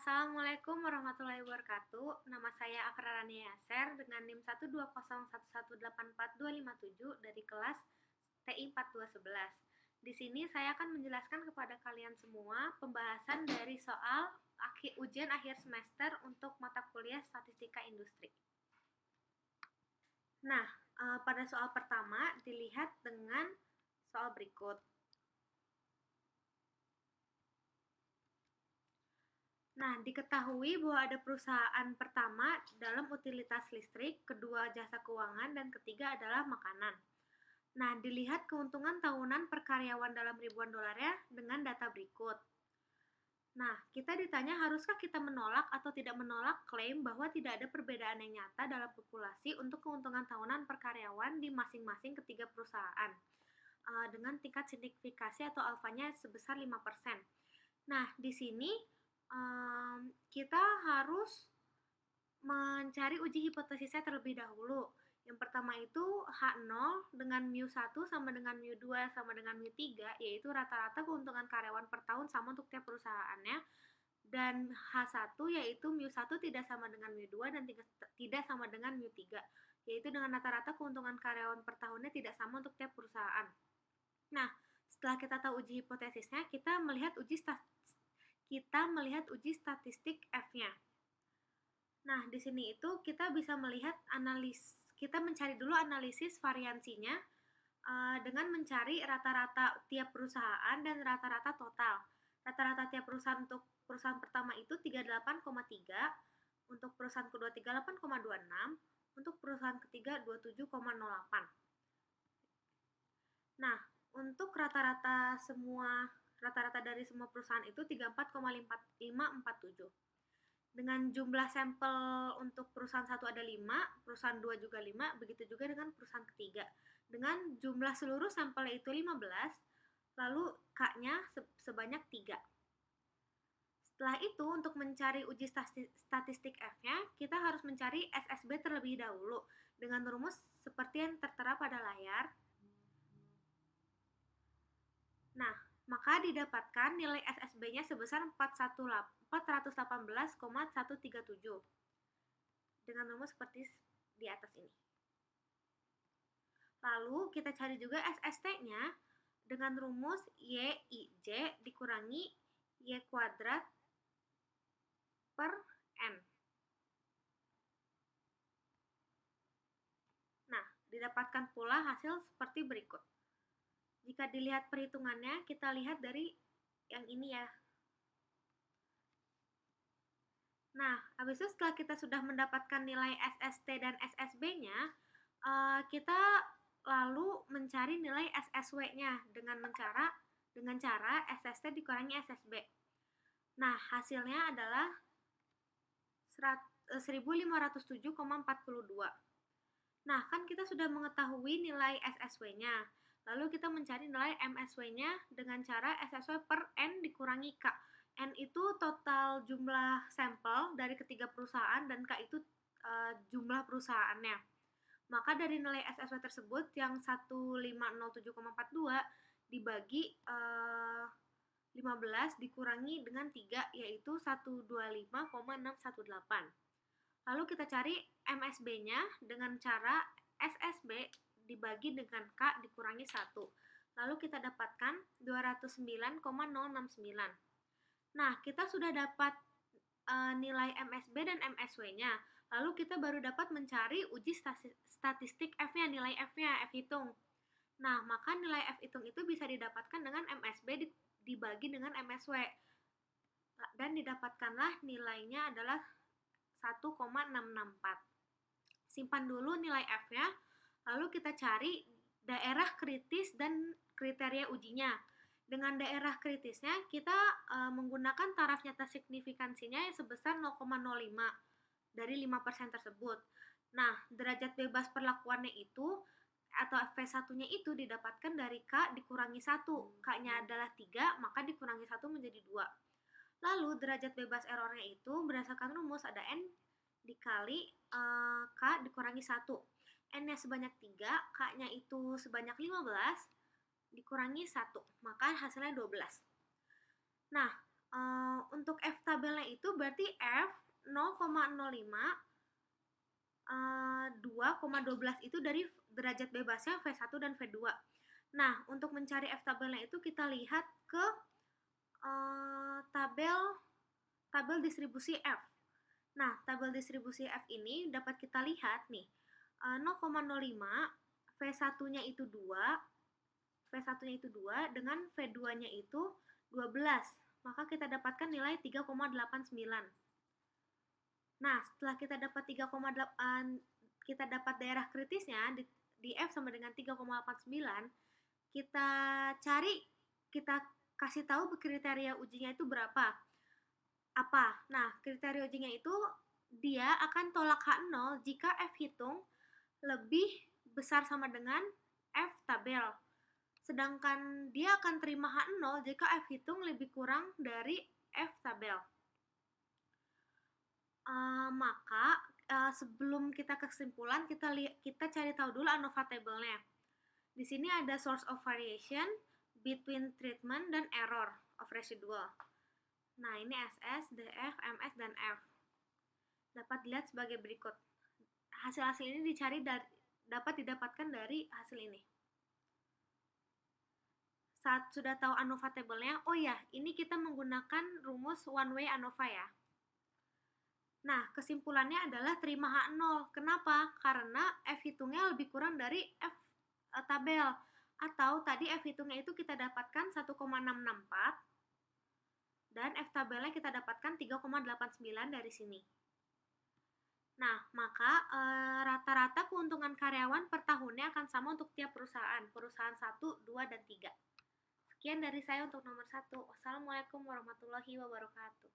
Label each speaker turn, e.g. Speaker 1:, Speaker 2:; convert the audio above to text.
Speaker 1: Assalamualaikum warahmatullahi wabarakatuh. Nama saya Afra Rania Yaser dengan NIM 12011184257 dari kelas TI 4211. Di sini saya akan menjelaskan kepada kalian semua pembahasan dari soal ujian akhir semester untuk mata kuliah Statistika Industri. Nah, pada soal pertama dilihat dengan soal berikut. Nah, diketahui bahwa ada perusahaan pertama dalam utilitas listrik, kedua jasa keuangan, dan ketiga adalah makanan. Nah, dilihat keuntungan tahunan per karyawan dalam ribuan dolarnya dengan data berikut. Nah, kita ditanya haruskah kita menolak atau tidak menolak klaim bahwa tidak ada perbedaan yang nyata dalam populasi untuk keuntungan tahunan per karyawan di masing-masing ketiga perusahaan dengan tingkat signifikasi atau alfanya sebesar 5%. Nah, di sini kita harus mencari uji hipotesisnya terlebih dahulu. Yang pertama itu H0 dengan mu1 sama dengan mu2 sama dengan mu3, yaitu rata-rata keuntungan karyawan per tahun sama untuk tiap perusahaannya. Dan H1 yaitu mu1 tidak sama dengan mu2 dan tidak sama dengan mu3, yaitu dengan rata-rata keuntungan karyawan per tahunnya tidak sama untuk tiap perusahaan. Nah, setelah kita tahu uji hipotesisnya, kita melihat uji statistik F-nya. Nah, di sini itu kita bisa melihat kita mencari dulu analisis variansinya dengan mencari rata-rata tiap perusahaan dan rata-rata total. Rata-rata tiap perusahaan untuk perusahaan pertama itu 38,3, untuk perusahaan kedua 38,26, untuk perusahaan ketiga 27,08. Nah, untuk rata-rata dari semua perusahaan itu 34,547. Dengan jumlah sampel untuk perusahaan 1 ada 5, perusahaan 2 juga 5, begitu juga dengan perusahaan ketiga. Dengan jumlah seluruh sampelnya itu 15, lalu K-nya sebanyak 3. Setelah itu, untuk mencari uji statistik F-nya, kita harus mencari SSB terlebih dahulu dengan rumus seperti yang tertera pada layar. Nah, maka didapatkan nilai SSB-nya sebesar 418,137 dengan rumus seperti di atas ini. Lalu kita cari juga SST-nya dengan rumus YIJ dikurangi Y kuadrat per N. Nah, didapatkan pula hasil seperti berikut. Jika dilihat perhitungannya, kita lihat dari yang ini ya. Nah, habis itu setelah kita sudah mendapatkan nilai SST dan SSB-nya, kita lalu mencari nilai SSW-nya dengan cara SST dikurangi SSB. Nah, hasilnya adalah 1507,42. Nah, kan kita sudah mengetahui nilai SSW-nya. Lalu kita mencari nilai MSW-nya dengan cara SSW per N dikurangi K. N itu total jumlah sampel dari ketiga perusahaan dan K itu jumlah perusahaannya. Maka dari nilai SSW tersebut yang 1507,42 dibagi 15 dikurangi dengan 3, yaitu 125,618. Lalu kita cari MSB-nya dengan cara SSB dibagi dengan K dikurangi 1. Lalu kita dapatkan 209,069. Nah, kita sudah dapat nilai MSB dan MSW-nya. Lalu kita baru dapat mencari uji statistik F-nya, nilai F-nya, F hitung. Nah, maka nilai F hitung itu bisa didapatkan dengan MSB dibagi dengan MSW. Dan didapatkanlah nilainya adalah 1,664. Simpan dulu nilai F-nya, lalu kita cari daerah kritis dan kriteria ujinya. Dengan daerah kritisnya, kita menggunakan taraf nyata signifikansinya yang sebesar 0,05 dari 5% tersebut. Nah, derajat bebas perlakuannya itu, atau V1-nya itu didapatkan dari K dikurangi 1. K-nya adalah 3, maka dikurangi 1 menjadi 2. Lalu, derajat bebas errornya itu berdasarkan rumus ada N dikali K dikurangi 1. N-nya sebanyak 3, K-nya itu sebanyak 15, dikurangi 1, maka hasilnya 12. Nah, untuk F tabelnya itu berarti F 0,05 2,12 itu dari derajat bebasnya V1 dan V2. Nah, untuk mencari F tabelnya itu kita lihat ke tabel distribusi F. Nah, tabel distribusi F ini dapat kita lihat nih, 0,05, V1-nya itu 2, V1-nya itu 2, dengan V2-nya itu 12. Maka kita dapatkan nilai 3,89. Nah, setelah kita dapat 3,8, kita dapat daerah kritisnya di F sama dengan 3,89, kita cari, kita kasih tahu kriteria ujinya itu berapa. Apa? Nah, kriteria ujinya itu dia akan tolak H0 jika F hitung lebih besar sama dengan F tabel. Sedangkan dia akan terima H0 jika F hitung lebih kurang dari F tabel. Maka sebelum kita ke kesimpulan, kita cari tahu dulu ANOVA table-nya. Di sini ada source of variation, between treatment, dan error of residual. Nah, ini SS, DF, MS, dan F. Dapat dilihat sebagai berikut. Hasil-hasil ini dapat didapatkan dari hasil ini. Saat sudah tahu ANOVA table-nya, oh ya, ini kita menggunakan rumus one way ANOVA ya. Nah, kesimpulannya adalah terima H0. Kenapa? Karena F hitungnya lebih kurang dari F tabel. Atau tadi F hitungnya itu kita dapatkan 1,664 dan F tabelnya kita dapatkan 3,89 dari sini. Nah, maka rata-rata keuntungan karyawan per tahunnya akan sama untuk tiap perusahaan. Perusahaan 1, 2, dan 3. Sekian dari saya untuk nomor 1. Wassalamualaikum warahmatullahi wabarakatuh.